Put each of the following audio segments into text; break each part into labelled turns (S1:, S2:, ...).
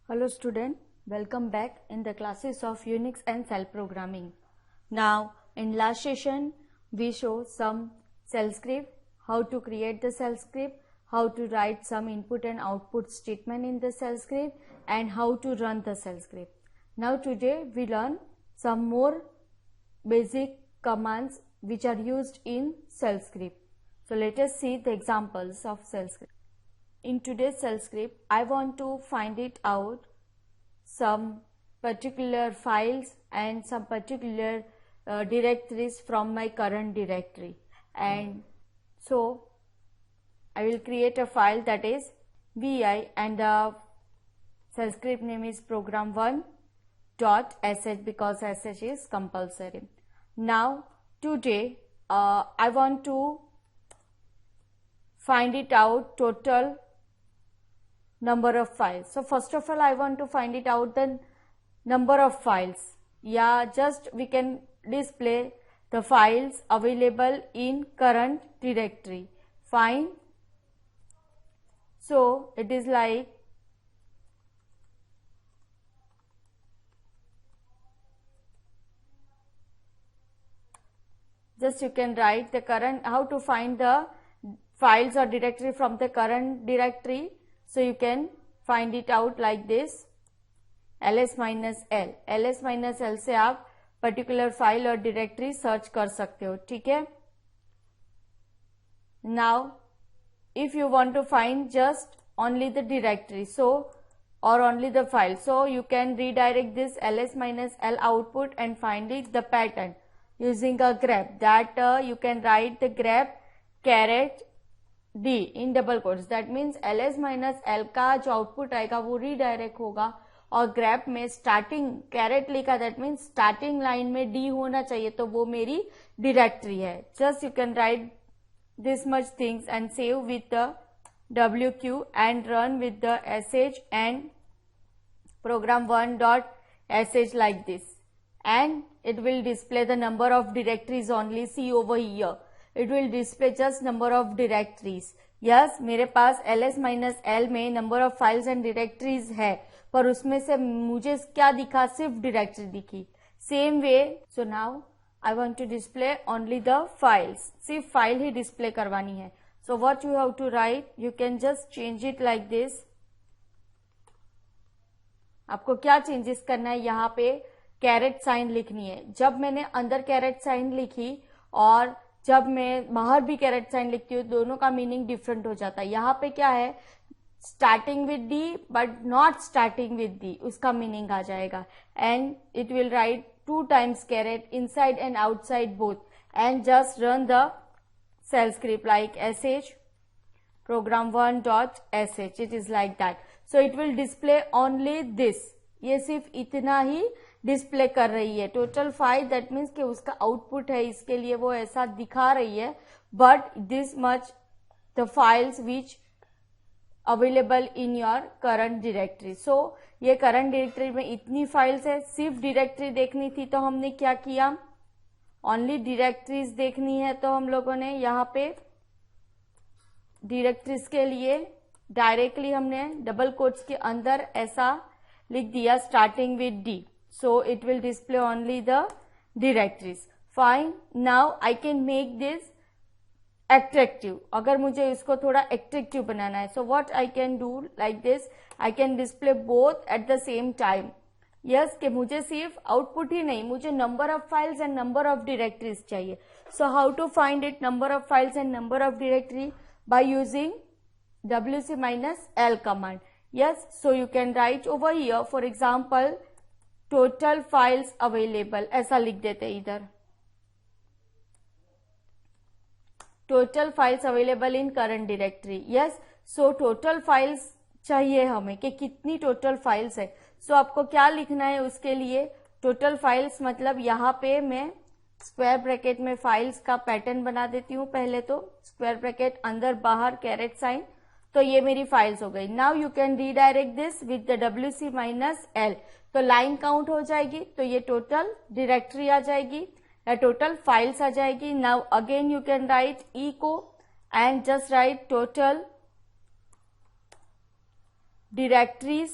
S1: Hello student, welcome back in the classes of Unix and Shell programming. Now in last session we show some shell script, how to create the shell script, how to write some input and output statement in the shell script and how to run the shell script. Now today we learn some more basic commands which are used in shell script. So let us see the examples of shell script. In today's shell script, I want to find it out some particular files and some particular directories from my current directory, and so I will create a file that is vi and the shell script name is program1.sh because sh is compulsory. Now today I want to find it out total number of files. So first of all I want to find it out the number of files. Yeah, just we can display the files available in current directory. Fine. So it is like just you can write the current, how to find the files or directory from the current directory. So you can find it out like this, ls-l. ls-l से आप particular file और directory search कर सकते हो, ठीक है. Now if you want to find just only the directory, so or only the file, so you can redirect this ls-l output and find it the pattern using a grep. That you can write the grep caret d in double quotes. That means ls-l का जो output आएगा वो redirect होगा और grab में starting carat लिखा, that means starting line में d होना चाहिए, तो वो मेरी डायरेक्टरी है. Just you can right this much things and save with the wq and run with the sh and program1.sh like this, and it will display the number of directories only. See over here, it will display just number of directories. Yes, मेरे पास ls-l में number of files and directories है, पर उसमें से मुझे क्या दिखा, सिर्फ directory दिखी. Same way, so now I want to display only the files. सिर्फ file ही display करवानी है. So what you have to write, you can just change it like this. आपको क्या changes करना है, यहाँ पे कैरेट साइन लिखनी है. जब मैंने अंदर कैरेट साइन लिखी और जब मैं बाहर भी कैरेट साइन लिखती हूँ, दोनों का मीनिंग डिफरेंट हो जाता है. यहाँ पे क्या है, starting with D but not starting with D, उसका मीनिंग आ जाएगा. And it will write 2 times caret inside and outside both, and just run the shell script like sh program1.sh. it is like that. So it will display only this. ये सिर्फ इतना ही display कर रही है. Total file, that means कि उसका output है, इसके लिए वो ऐसा दिखा रही है, but this much the files which available in your current directory. So ये करंट डायरेक्टरी में इतनी फाइल्स है. सिर्फ डायरेक्टरी देखनी थी तो हमने क्या किया, ओनली डायरेक्टरीज देखनी है तो हम लोगों ने यहाँ पे डायरेक्टरीज के लिए डायरेक्टली हमने डबल कोट्स के अंदर ऐसा लिख दिया, starting with D. So it will display only the directories. Fine. Now I can make this attractive. अगर मुझे इसको थोड़ा attractive बनाना है, so what I can do like this, I can display both at the same time. Yes, कि मुझे सिर्फ output ही नहीं, मुझे number of files and number of directories चाहिए. So how to find it, number of files and number of directory, by using wc-l command. Yes, so you can write over here, for example, total files available, ऐसा लिख देते इधर, total files available in current directory. Yes, so total files चाहिए हमें कि कितनी total files है. सो आपको क्या लिखना है उसके लिए, टोटल फाइल्स मतलब यहाँ पे मैं स्क्वायर ब्रैकेट में फाइल्स का पैटर्न बना देती हूँ. पहले तो स्क्वायर ब्रैकेट अंदर बाहर कैरेट साइन, तो ये मेरी फाइल्स हो गई. Now you can redirect this with the wc-l, तो लाइन काउंट हो जाएगी, तो ये टोटल डायरेक्टरी आ जाएगी या टोटल फाइल्स आ जाएगी. Now again you can write echo and just write total directories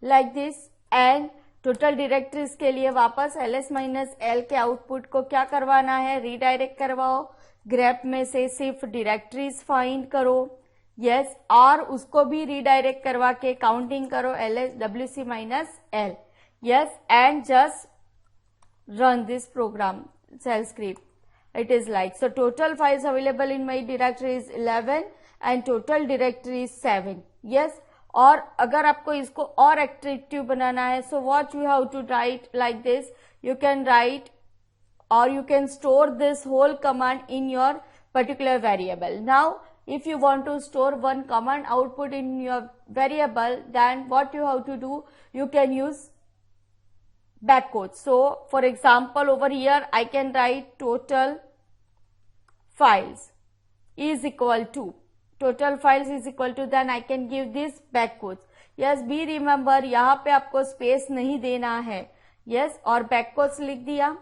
S1: like this. And total directories के लिए वापस ls माइनस l के आउटपुट को क्या करवाना है, रीडायरेक्ट करवाओ, ग्रेप में से सिर्फ डायरेक्टरीज फाइंड करो, यस, और उसको भी रीडायरेक्ट करवा के काउंटिंग करो ls wc minus l, yes, and just run this program shell script. It is like, so total files available in my directory is 11 and total directory is 7, yes. और अगर आपको इसको और attractive बनाना है, so what you have to write like this, you can write or you can store this whole command in your particular variable. Now if you want to store one command output in your variable, then what you have to do, you can use backquotes. So for example, over here I can write total files is equal to, then I can give this backquotes. Yes, be remember यहाँ पे आपको space नहीं देना है, yes, और backquotes लिख दिया,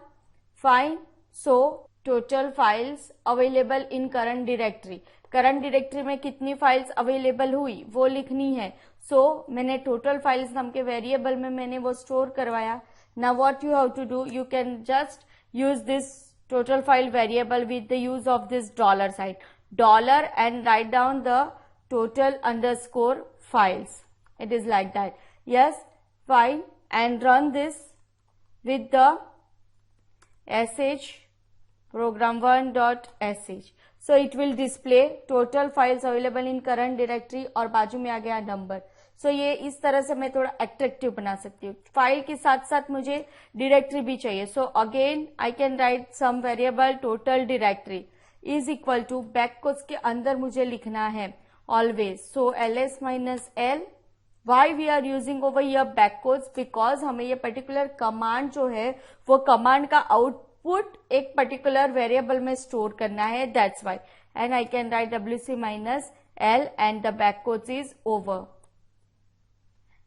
S1: fine. So total files available in current directory, current directory में कितनी फाइल्स अवेलेबल हुई वो लिखनी है. सो मैंने टोटल फाइल्स नाम के वेरिएबल में मैंने वो स्टोर करवाया. Now what you have to do, you can just use this total file variable with the use of this dollar sign, dollar, and write down the total underscore files. It is like that. Yes, fine, and run this with the sh program1.sh. So it will display total files available in current directory और बाजू में आ गया number. सो ये इस तरह से मैं थोड़ा एट्रैक्टिव बना सकती हूँ. फाइल के साथ साथ मुझे डायरेक्टरी भी चाहिए. So again I can write some variable total directory is equal to backquotes के अंदर मुझे लिखना है always. So ls minus l. Why we are using over here backquotes, because हमें ये पर्टिकुलर कमांड जो है वो कमांड का आउटपुट एक पर्टिकुलर वेरिएबल में स्टोर करना है, that's why. And I can write wc minus l and the backquotes is over.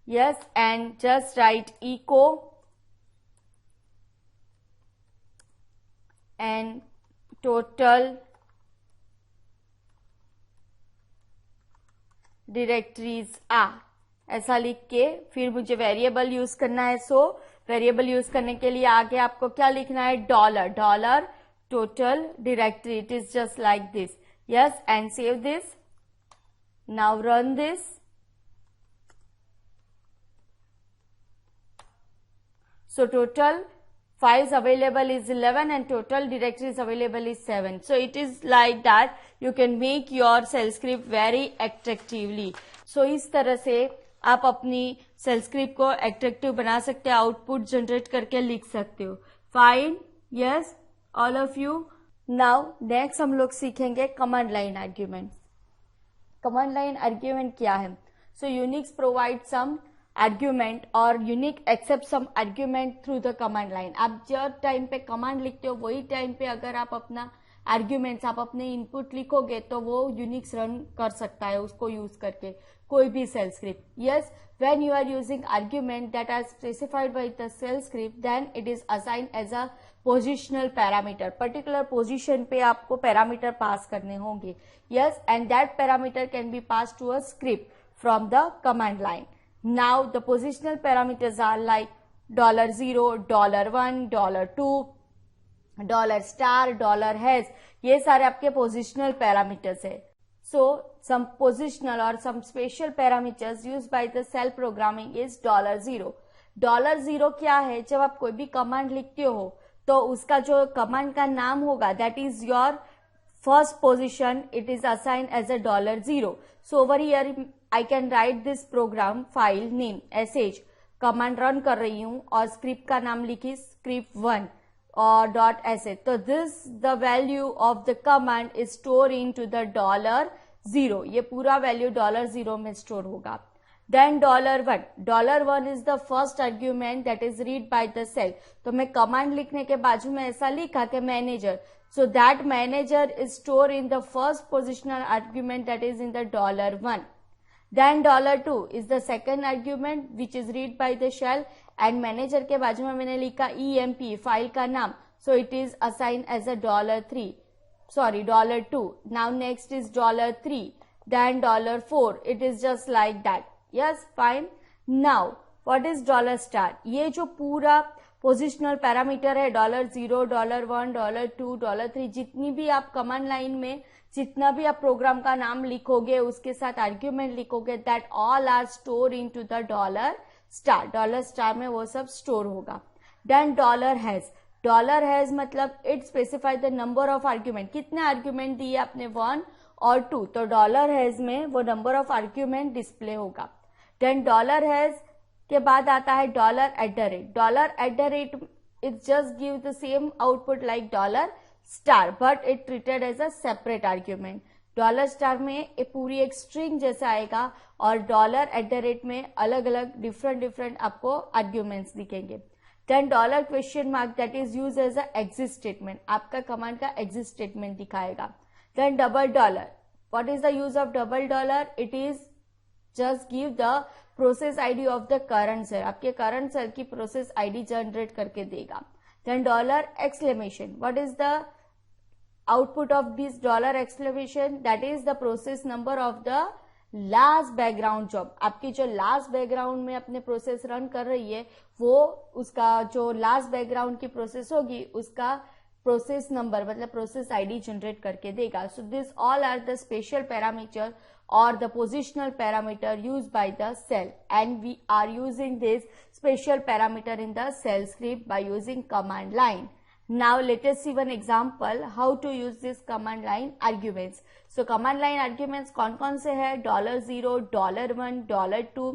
S1: Yes, and just write echo and total directories are, ऐसा लिख के फिर मुझे वेरिएबल यूज करना है. सो वेरिएबल यूज करने के लिए आगे आपको क्या लिखना है, dollar, dollar total directory. It is just like this. Yes, and save this. Now run this. So total files available is 11 and total directories available is 7. So it is like that you can make your shell script very attractively. So इस तरह से आप अपनी shell script को attractive बना सकते हो, output generate करके लिख सकते हो. Fine, yes, all of you. Now next हम लोग सीखेंगे command line argument. Command line argument क्या है? So Unix provides some argument और Unix accept some argument through the command line. आप जब टाइम पे कमांड लिखते हो वही टाइम पे अगर आप अपना आर्ग्यूमेंट्स, आप अपने इनपुट लिखोगे तो वो यूनिक्स रन कर सकता है उसको यूज करके कोई भी shell script. Yes, when you are using argument that are specified by the shell script, then it is assigned as a positional parameter. Particular position पे आपको पैरामीटर पास करने होंगे. Yes, and that parameter can be pass to a script from the command line. Now the positional parameters are like $0, $1, $2, $*, ये सारे आपके positional parameters है. So some positional or some special parameters used by the shell programming is $0. $0 क्या है? जब आप कोई भी कमांड लिखते हो तो उसका जो कमांड का नाम होगा that is your first position, it is assigned as a $0. So over here I can write this program file name sh. Command run कर रही हूं और स्क्रिप्ट का नाम लिखी script1 और .sh. तो this the value of the command is stored into the $0. ये पूरा वैल्यू $0 में स्टोर होगा. Then $1 is the first argument that is read by the shell. तो मैं कमांड लिखने के बाजू में ऐसा लिखा कि manager. So that manager is stored in the first positional argument that is in the $1. Then $2 is the second argument which is read by the shell and manager के बाजू में मैंने लिखा emp फाइल का नाम. So it is assigned as a $2. Now next is $3. Then $4. It is just like that. Yes, fine. Now what is dollar star? ये जो पूरा पोजिशनल पैरामीटर है $0, $1, $2, $3, जितनी भी आप कमांड लाइन में जितना भी आप प्रोग्राम का नाम लिखोगे उसके साथ आर्ग्यूमेंट लिखोगे, that all are store into the dollar star में वो सब स्टोर होगा. देन डॉलर हैज मतलब it specify the number of argument. कितने आर्ग्यूमेंट दिए आपने, 1 और 2, तो डॉलर हैज में वो नंबर ऑफ आर्ग्यूमेंट डिस्प्ले होगा. देन डॉलर हैज के बाद आता है $. it just gives the same output like $, but it treated as a separate argument. $* में एक पूरी एक स्ट्रिंग जैसा आएगा और $@ में अलग अलग डिफरेंट आपको आर्ग्यूमेंट्स दिखेंगे. Then $, that is used as a exit statement. आपका कमांड का exit statement दिखाएगा. Then $. what is the use of $? it is just give the process ID of the current shell. आपके करंट सेल की process ID generate करके देगा. Then $! What is the output of this $! That is the process number of the last background job. आपकी जो last background में अपने process run कर रही है वो उसका जो लास्ट बैकग्राउंड की प्रोसेस होगी उसका प्रोसेस नंबर मतलब प्रोसेस आईडी जनरेट करके देगा. So this all are the special parameter or the positional parameter used by the cell, and we are using this special parameter in the cell script by using command line. Now let us see one example how to use this command line arguments. So command line arguments कौन से है, $0, $1, $2.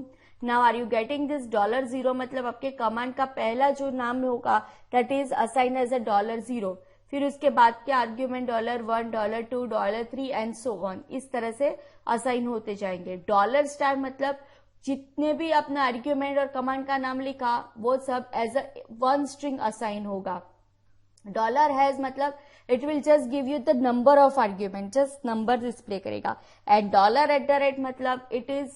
S1: Now are you getting this? $0 मतलब आपके command का पहला जो नाम होगा that is assigned as a $0. फिर उसके बाद के आर्ग्यूमेंट $1, $2, $3 एंड सो ऑन, इस तरह से असाइन होते जाएंगे. $* मतलब जितने भी अपना आर्ग्यूमेंट और कमांड का नाम लिखा वो सब as a one string assign होगा. $has मतलब it will just give you the number of argument, just number display करेगा. एंड $@ मतलब it is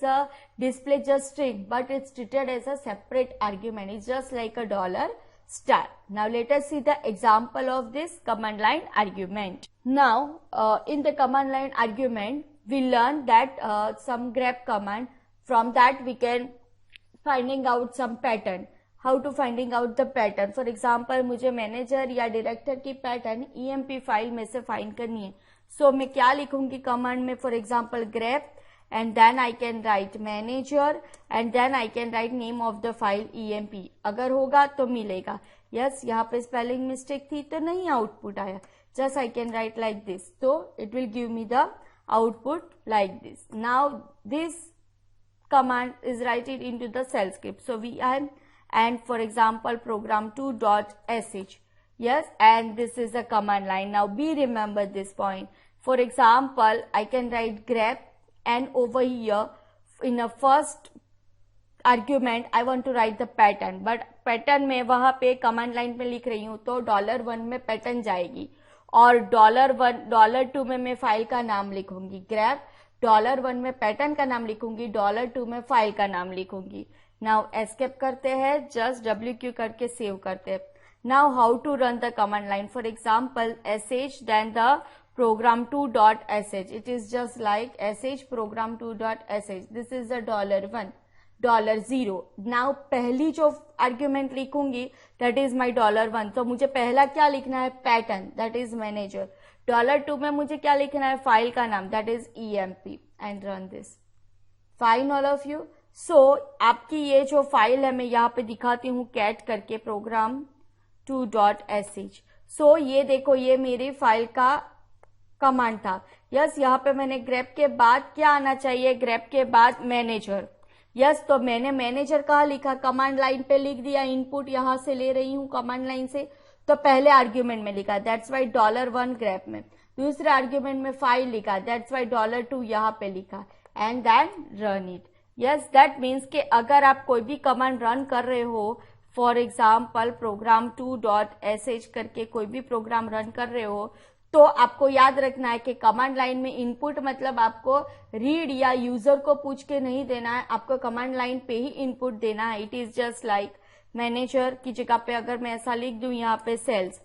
S1: display just string but it's treated as a separate argument. It's just like a $. Now let us see the example of this command line argument. Now in the command line argument we learn that some grep command, from that we can finding out some pattern. How to finding out the pattern? For example मुझे manager या director की pattern EMP file में से find करनी है. So मैं क्या लिखूंगी कमांड में, for example grep and then I can write manager and then I can write name of the file EMP. अगर होगा तो मिलेगा. Yes, यहाँ पे स्पेलिंग मिस्टेक थी तो नहीं आउटपुट आया. Just I can write like this. So it will give me the output like this. Now this command is written into the shell script. So we are, and for example program2.sh. Yes, and this is a command line. Now be remember this point. For example I can write grep and over here in a first argument I want to write the pattern, but pattern में वहां पे command line पे लिख रही हूं तो $1 में pattern जाएगी और $2 में मैं फाइल का नाम लिखूंगी. grep $1 में pattern का नाम लिखूंगी, $2 में फाइल का नाम लिखूंगी. Now escape करते हैं, just WQ करके सेव करते हैं. Now how to run the command line? For example sh then the program2.sh. It is just like sh program2.sh. This is the $1, $0. Now पहली जो आर्ग्यूमेंट लिखूंगी that is my $1. तो मुझे पहला क्या लिखना है, पैटर्न, that is manager. $2 में मुझे क्या लिखना है, फाइल का नाम, that is EMP, and run this. Fine all of you. So आपकी ये जो फाइल है मैं यहाँ पे दिखाती हूँ cat करके program2.sh. So ये देखो ये मेरी फाइल का कमांड था. यस, यहाँ पे मैंने ग्रेप के बाद क्या आना चाहिए, ग्रेप के बाद मैनेजर. यस, तो मैंने मैनेजर कहाँ लिखा, कमांड लाइन पे लिख दिया. इनपुट यहाँ से ले रही हूँ कमांड लाइन से तो पहले आर्ग्यूमेंट में लिखा, दैट्स वाई $1 ग्रेप में. दूसरे आर्ग्यूमेंट में फाइल लिखा, दैट्स वाई $2 यहाँ पे लिखा, and then run it. Yes, that means कि अगर आप कोई भी कमांड रन कर रहे हो, फॉर एग्जाम्पल program2.sh करके कोई भी प्रोग्राम रन कर रहे हो, तो आपको याद रखना है कि कमांड लाइन में इनपुट मतलब आपको रीड या यूजर को पूछ के नहीं देना है, आपको कमांड लाइन पे ही इनपुट देना है. It is just like manager की जगह पे अगर मैं ऐसा लिख दूं यहाँ पे sales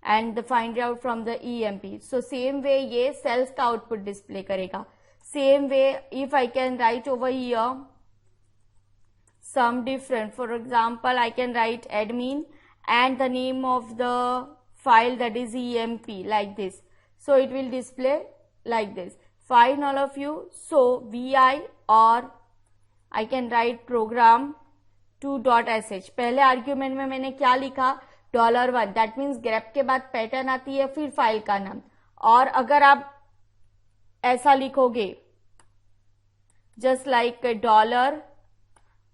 S1: and find out from the EMP. So same way ये सेल्स का आउटपुट डिस्प्ले करेगा. Same way if I can write over here some different. For example, I can write admin and the name of the file, that is emp, like this. So it will display like this. Fine, all of you. So vi, or I can write program 2.sh. पहले argument में मैंने क्या लिखा, $1. That means grep के बाद pattern आती है, फिर फाइल का नाम. और अगर आप ऐसा लिखोगे जस्ट लाइक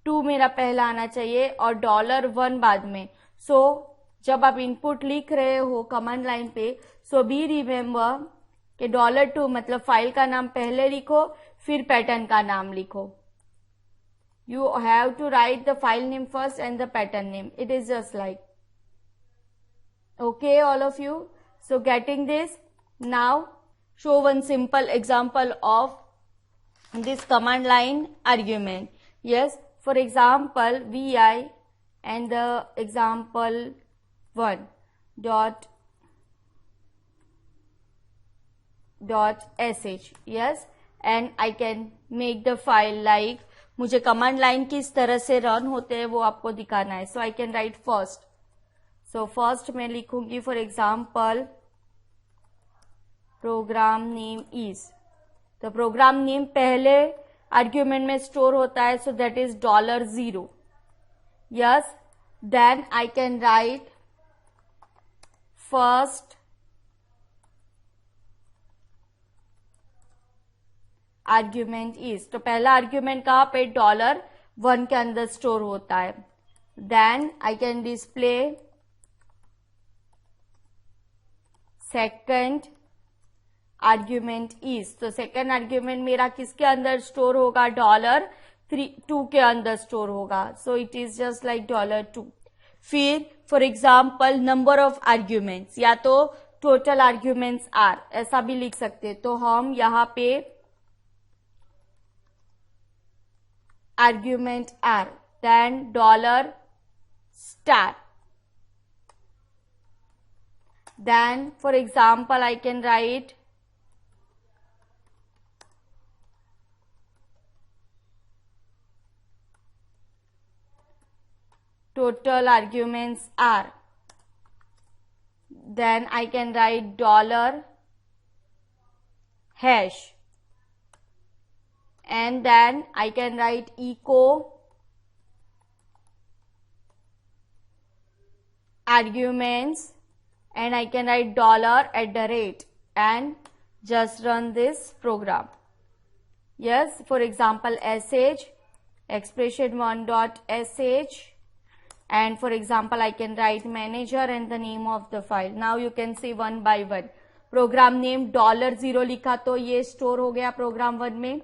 S1: $2 मेरा पहला आना चाहिए और $1 बाद में. सो जब आप इनपुट लिख रहे हो कमांड लाइन पे, सो बी रिमेम्बर कि $2 मतलब फाइल का नाम पहले लिखो, फिर पैटर्न का नाम लिखो. You have to write the file name first and the pattern name. It is just like. Okay, all of you. So getting this, now show one simple example of this command line argument. Yes, for example, vi and the example 1 dot sh. Yes, and I can make the file like, मुझे command line किस तरह से run होते हैं वो आपको दिखाना है. So I can write first. So first मैं लिखूंगी for example program name is. तो प्रोग्राम नेम पहले आर्ग्यूमेंट में स्टोर होता है, so that is $0. Yes, then I can write first argument is. तो पहला आर्ग्यूमेंट कहां पे, $1 के अंदर स्टोर होता है. Then I can display second argument is. तो सेकंड आर्ग्यूमेंट मेरा किसके अंदर स्टोर होगा, $2 के अंदर स्टोर होगा. So it is just like $2. फिर for example number of arguments, या तो टोटल आर्ग्यूमेंट्स आर, ऐसा भी लिख सकते हैं. तो हम यहाँ पे argument r, then $. Then for example I can write total arguments are. Then I can write $hash. And then I can write echo arguments, and I can write $@ and just run this program. Yes, for example sh expression1.sh, and for example I can write manager and the name of the file. Now you can see one by one. Program name $0 लिखा तो ये store हो गया programme 1 में.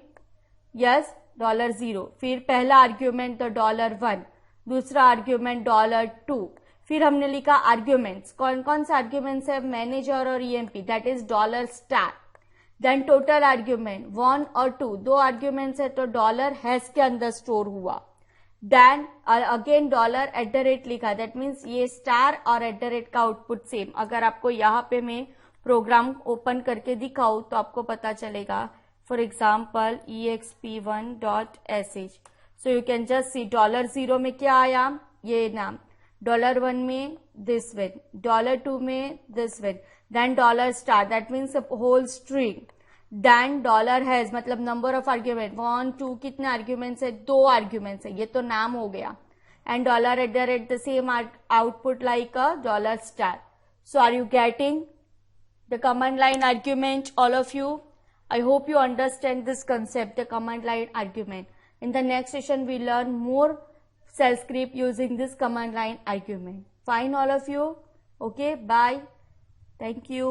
S1: Yes, $0. फिर पहला argument तो $1, दूसरा आर्ग्यूमेंट $2. फिर हमने लिखा आर्ग्यूमेंट्स. कौन कौन से आर्ग्यूमेंट्स है, मैनेजर और EMP, that is $. Then total argument 1 और 2, 2 आर्ग्यूमेंट्स है तो $हैश के अंदर स्टोर हुआ. देन अगेन $@ लिखा, दैट मीन्स ये स्टार और @ का आउटपुट सेम. अगर आपको यहाँ पे मैं प्रोग्राम ओपन करके दिखाऊं तो आपको पता चलेगा. For example exp1.sh. So you can just see $0 में क्या आया, ये नाम, $1 में दिस वन, $2 में this one, then $, that means whole string. Then $हैज मतलब नंबर ऑफ आर्ग्यूमेंट, 1 2 कितने आर्ग्यूमेंट्स है, 2 आर्ग्यूमेंट्स है, ये तो नाम हो गया. And $@ the same output like a $. So are you getting the command line argument, all of you? I hope you understand this concept, the command line argument. In the next session we learn more shell script using this command line argument. Fine, all of you? Okay, bye. Thank you.